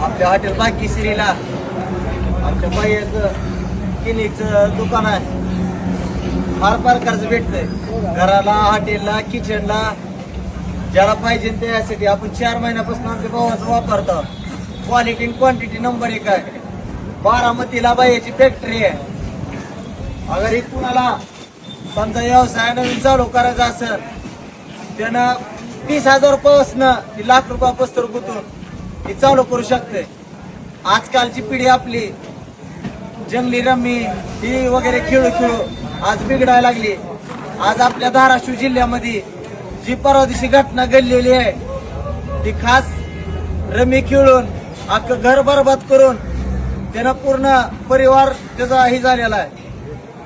आपल्या हॉटेल भाग्यश्रीला आमच्या बाईचं क्लिनिकचं दुकान आहे. फार प्रकारचं भेटतंय घराला, हॉटेलला, किचनला, ज्याला पाहिजे त्यासाठी. आपण 4 महिन्यापासून आमच्या भावाचं वापरतो. क्वालिटी आणि क्वांटिटी नंबर 1 आहे. बारामतीला बाईची फॅक्टरी आहे. अगर ही कुणाला समजा व्यवसाय नवीन चालू करायचा असेल त्यानं 30,000 रुपयापासून ती लाख रुपयापासून गुंतून ती चालू करू शकते. आजकालची पिढी आपली जंगली रम्मी ही वगैरे खेळू खेळू आज बिघडायला लागली. आज आपल्या धाराशिव जिल्ह्यामध्ये जी परवा दिवशी घटना घडलेली आहे ती खास रमी खेळून अख्खं घर बरबाद करून त्यानं पूर्ण परिवार त्याचा ही झालेला आहे.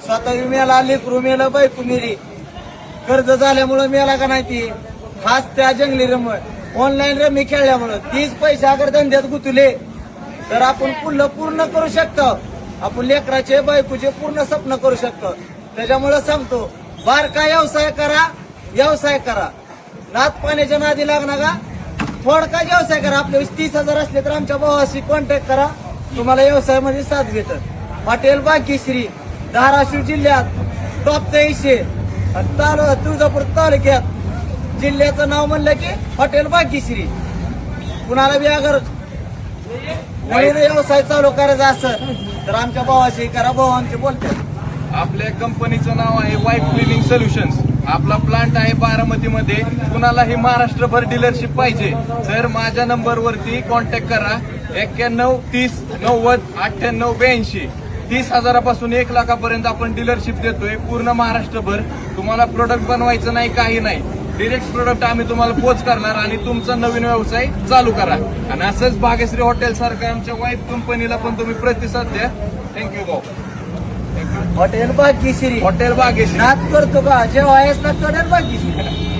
स्वतः मेला, लेकरू मेलं, बायको मेली. कर्ज झाल्यामुळं मेला का नाही ती खास त्या जंगली ऑनलाईन रमी खेळल्यामुळं. तीच पैसे अगर धंद्यात गुंतले तर आपण पूर्ण करू शकतो. आपण लेकराचे बायकोचे पूर्ण स्वप्न करू शकतो. त्याच्यामुळं सांगतो बारका व्यवसाय करा. नात पाण्याच्या नादी लागणार का? थोडका व्यवसाय करा. आपले 30,000 असले तर आमच्या भावाशी कॉन्टॅक्ट करा. तुम्हाला व्यवसायामध्ये साथ घेतं. हॉटेल भाग्यश्री धाराशिव जिल्ह्यात टॉपचा इशे. तुळजापूर तालुक्यात जिल्ह्याचं नाव म्हणलं की हॉटेल भाग्यश्री. कुणाला बी अगर नवीन व्यवसाय चालू करायचा असेल तर आमच्या भावाशी करा. भाऊ आमचे बोलतात. आपल्या कंपनीचं नाव आहे वाईफ क्लिनिंग सोल्युशन्स. आपला प्लांट आहे बारामतीमध्ये. कुणालाही महाराष्ट्रभर डीलरशिप पाहिजे तर माझ्या नंबरवरती कॉन्टॅक्ट करा. 91 30 90 98 82. 30,000पासून 1 लाखापर्यंत आपण डीलरशिप देतोय पूर्ण महाराष्ट्रभर. तुम्हाला प्रोडक्ट बनवायचं नाही, काही नाही. डिरेक्ट प्रोडक्ट आम्ही तुम्हाला पोच करणार आणि तुमचा नवीन व्यवसाय चालू करा. आणि असंच भाग्यश्री हॉटेल सारखं आमच्या वाईफ कंपनीला पण तुम्ही प्रतिसाद द्या. थँक्यू भाऊ. हॉटेल भाग्यश्री. हॉटेल भाग्यश्री नाद करतो का जेव्हा आहेस ना हॉटेल भाग्यश्री.